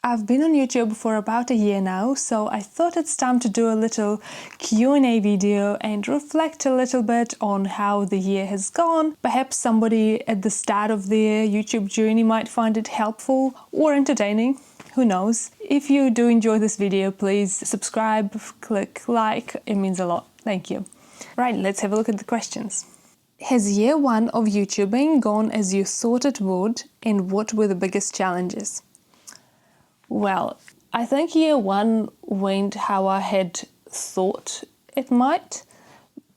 I've been on YouTube for about a year now, so I thought it's time to do a little Q&A video and reflect a little bit on how the year has gone. Perhaps somebody at the start of their YouTube journey might find it helpful or entertaining. Who knows? If you do enjoy this video, please subscribe, click like, it means a lot. Thank you. Right, let's have a look at the questions. Has year one of YouTubing gone as you thought it would, and what were the biggest challenges? Well, I think year one went how I had thought it might,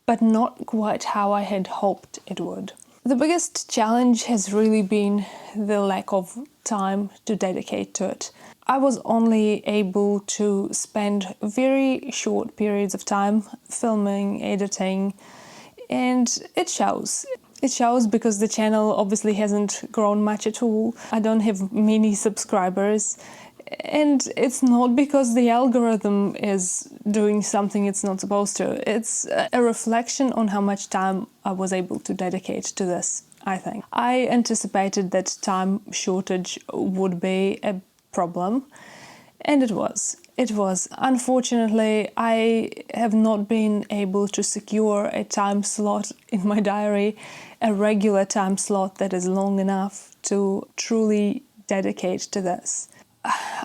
but not quite how I had hoped it would. The biggest challenge has really been the lack of time to dedicate to it. I was only able to spend very short periods of time filming, editing, and it shows. It shows because the channel obviously hasn't grown much at all. I don't have many subscribers. And it's not because the algorithm is doing something it's not supposed to. It's a reflection on how much time I was able to dedicate to this, I think. I anticipated that time shortage would be a problem, and it was. It was. Unfortunately, I have not been able to secure a time slot in my diary, a regular time slot that is long enough to truly dedicate to this.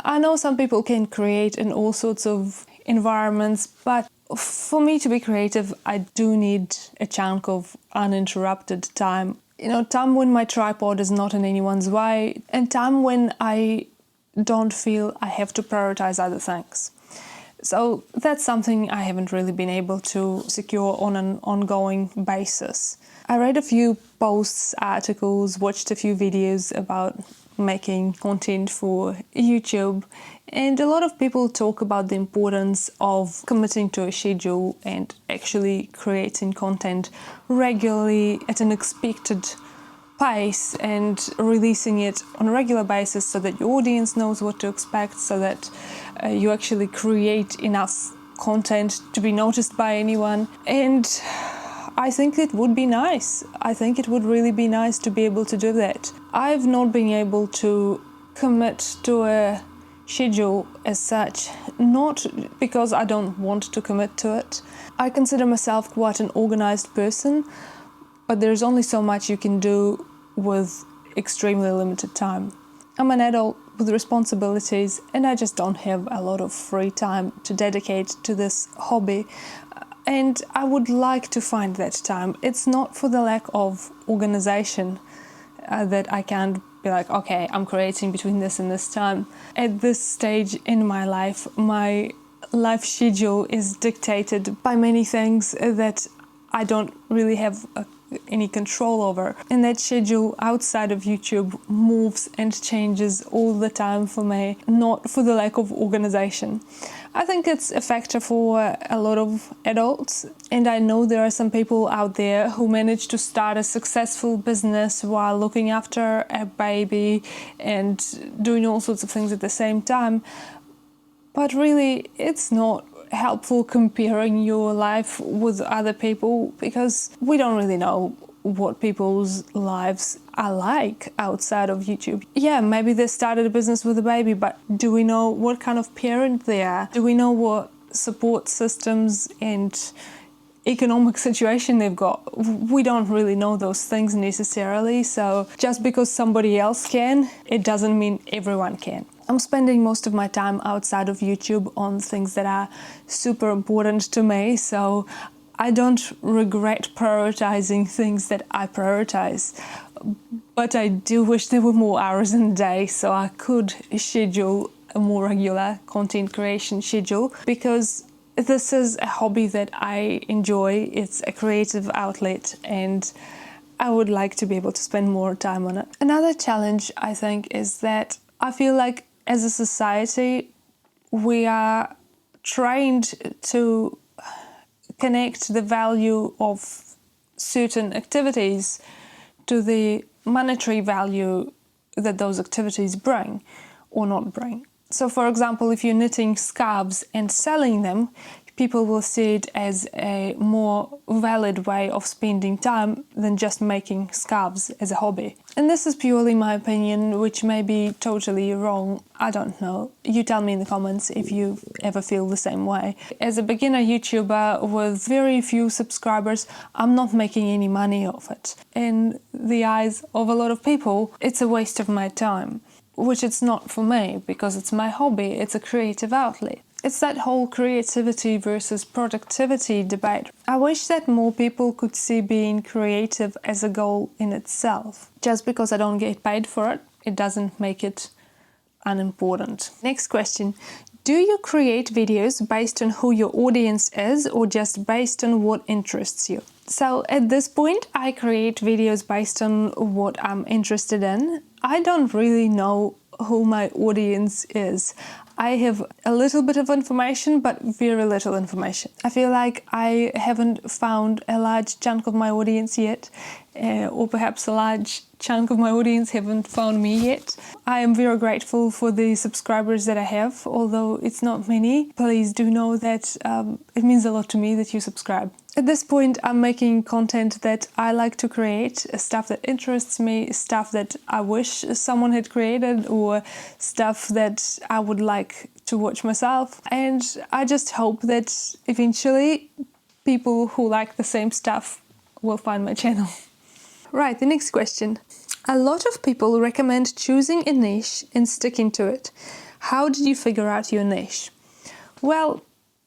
I know some people can create in all sorts of environments, but for me to be creative, I do need a chunk of uninterrupted time. You know, time when my tripod is not in anyone's way, and time when I don't feel I have to prioritize other things. So that's something I haven't really been able to secure on an ongoing basis. I read a few posts, articles, watched a few videos about making content for YouTube, and a lot of people talk about the importance of committing to a schedule and actually creating content regularly at an expected pace and releasing it on a regular basis so that your audience knows what to expect, so that you actually create enough content to be noticed by anyone. And I think it would be nice. I think it would really be nice to be able to do that. I've not been able to commit to a schedule as such, not because I don't want to commit to it. I consider myself quite an organized person, but there's only so much you can do with extremely limited time. I'm an adult with responsibilities, and I just don't have a lot of free time to dedicate to this hobby. And I would like to find that time. It's not for the lack of organization that I can't be like, okay, I'm creating between this and this time. At this stage in my life schedule is dictated by many things that I don't really have any control over. And that schedule outside of YouTube moves and changes all the time for me, not for the lack of organization. I think it's a factor for a lot of adults, and I know there are some people out there who manage to start a successful business while looking after a baby and doing all sorts of things at the same time. But really, it's not helpful comparing your life with other people, because we don't really know what people's lives are like outside of YouTube. Yeah, maybe they started a business with a baby, but do we know what kind of parent they are? Do we know what support systems and economic situation they've got? We don't really know those things necessarily, so just because somebody else can, it doesn't mean everyone can. I'm spending most of my time outside of YouTube on things that are super important to me, so I don't regret prioritizing things that I prioritize. But I do wish there were more hours in the day so I could schedule a more regular content creation schedule, because this is a hobby that I enjoy. It's a creative outlet, and I would like to be able to spend more time on it. Another challenge, I think, is that I feel like as a society, we are trained to connect the value of certain activities to the monetary value that those activities bring or not bring. So, for example, if you're knitting scarves and selling them, people will see it as a more valid way of spending time than just making scarves as a hobby. And this is purely my opinion, which may be totally wrong. I don't know. You tell me in the comments if you ever feel the same way. As a beginner YouTuber with very few subscribers, I'm not making any money off it. In the eyes of a lot of people, it's a waste of my time, which it's not for me because it's my hobby, it's a creative outlet. It's that whole creativity versus productivity debate. I wish that more people could see being creative as a goal in itself. Just because I don't get paid for it, it doesn't make it unimportant. Next question. Do you create videos based on who your audience is or just based on what interests you? So at this point, I create videos based on what I'm interested in. I don't really know who my audience is. I have a little bit of information, but very little information. I feel like I haven't found a large chunk of my audience yet, or perhaps a large chunk of my audience haven't found me yet. I am very grateful for the subscribers that I have, although it's not many. Please do know that it means a lot to me that you subscribe. At this point, I'm making content that I like to create, stuff that interests me, stuff that I wish someone had created, or stuff that I would like to watch myself. And I just hope that eventually people who like the same stuff will find my channel. Right, the next question. A lot of people recommend choosing a niche and sticking to it. How did you figure out your niche? Well,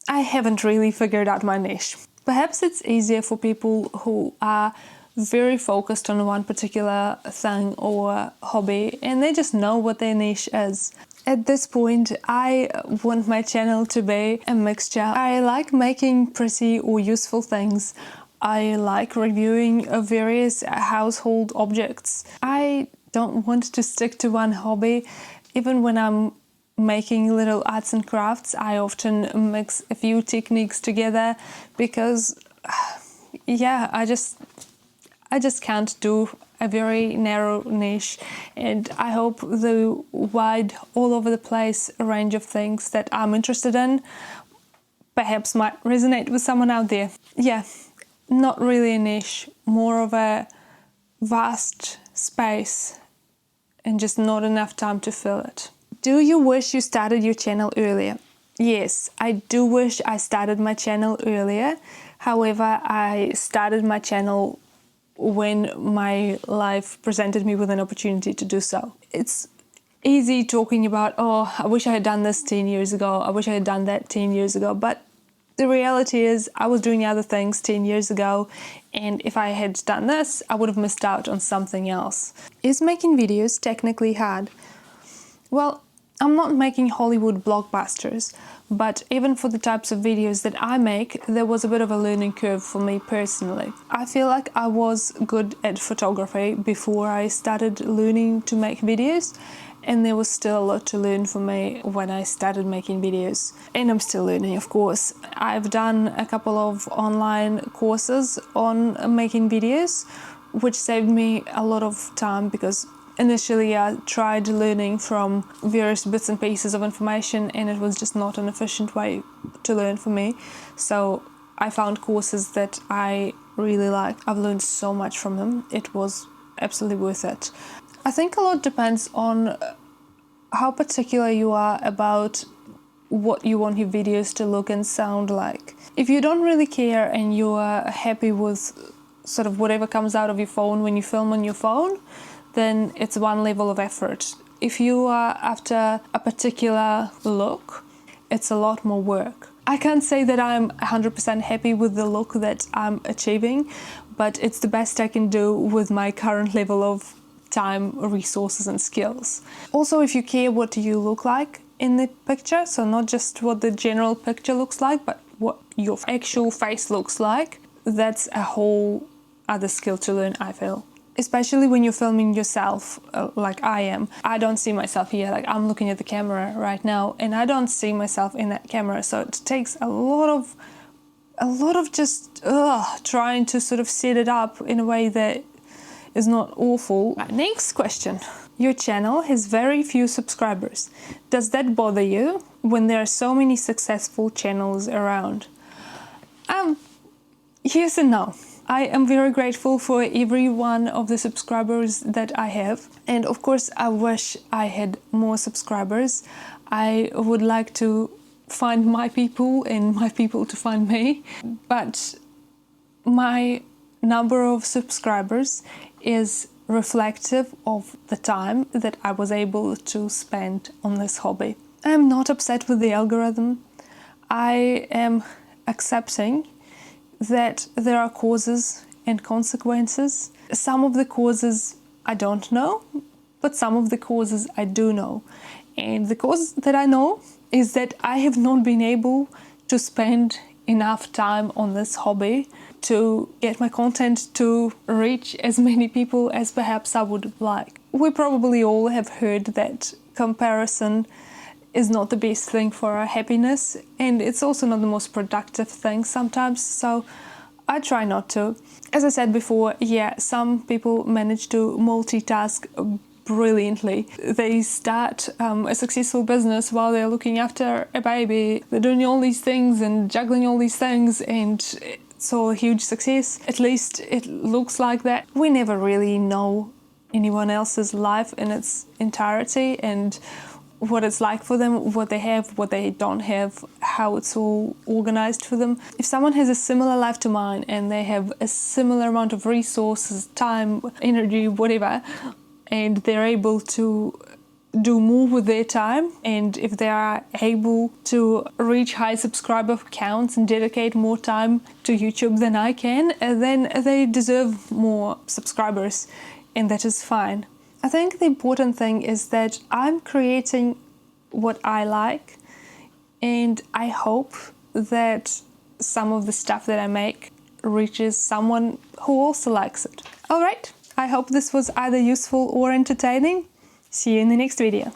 I haven't really figured out my niche. Perhaps it's easier for people who are very focused on one particular thing or hobby and they just know what their niche is. At this point, I want my channel to be a mixture. I like making pretty or useful things. I like reviewing various household objects. I don't want to stick to one hobby. Even when I'm making little arts and crafts, I often mix a few techniques together because, yeah, I just can't do a very narrow niche, and I hope the wide, all over the place range of things that I'm interested in perhaps might resonate with someone out there. Yeah, not really a niche, more of a vast space and just not enough time to fill it. Do you wish you started your channel earlier? Yes, I do wish I started my channel earlier. However, I started my channel when my life presented me with an opportunity to do so. It's easy talking about, oh, I wish I had done this 10 years ago, I wish I had done that 10 years ago, but the reality is I was doing other things 10 years ago, and if I had done this, I would have missed out on something else. Is making videos technically hard? Well, I'm not making Hollywood blockbusters, but even for the types of videos that I make, there was a bit of a learning curve for me personally. I feel like I was good at photography before I started learning to make videos, and there was still a lot to learn for me when I started making videos. And I'm still learning, of course. I've done a couple of online courses on making videos, which saved me a lot of time because initially I tried learning from various bits and pieces of information and it was just not an efficient way to learn for me. So I found courses that I really like. I've learned so much from them. It was absolutely worth it. I think a lot depends on how particular you are about what you want your videos to look and sound like. If you don't really care and you are happy with sort of whatever comes out of your phone when you film on your phone, then it's one level of effort. If you are after a particular look, it's a lot more work. I can't say that I'm 100% happy with the look that I'm achieving, but it's the best I can do with my current level of time, resources and skills. Also, if you care what you look like in the picture, so not just what the general picture looks like, but what your actual face looks like, that's a whole other skill to learn, I feel. Especially when you're filming yourself, like I am. I don't see myself here, like I'm looking at the camera right now, and I don't see myself in that camera, so it takes a lot of just trying to sort of set it up in a way that is not awful. Next question. Your channel has very few subscribers. Does that bother you when there are so many successful channels around? Yes and no. I am very grateful for every one of the subscribers that I have. And of course, I wish I had more subscribers. I would like to find my people and my people to find me. But my number of subscribers is reflective of the time that I was able to spend on this hobby. I am not upset with the algorithm. I am accepting that there are causes and consequences. Some of the causes I don't know, but some of the causes I do know. And the cause that I know is that I have not been able to spend enough time on this hobby to get my content to reach as many people as perhaps I would like. We probably all have heard that comparison is not the best thing for our happiness, and it's also not the most productive thing sometimes, so I try not to. As I said before, yeah, some people manage to multitask brilliantly. They start a successful business while they're looking after a baby. They're doing all these things and juggling all these things, and it's all a huge success. At least it looks like that. We never really know anyone else's life in its entirety and what it's like for them, what they have, what they don't have, how it's all organized for them. If someone has a similar life to mine and they have a similar amount of resources, time, energy, whatever, and they're able to do more with their time, and if they are able to reach high subscriber counts and dedicate more time to YouTube than I can, then they deserve more subscribers, and that is fine. I think the important thing is that I'm creating what I like, and I hope that some of the stuff that I make reaches someone who also likes it. Alright, I hope this was either useful or entertaining. See you in the next video.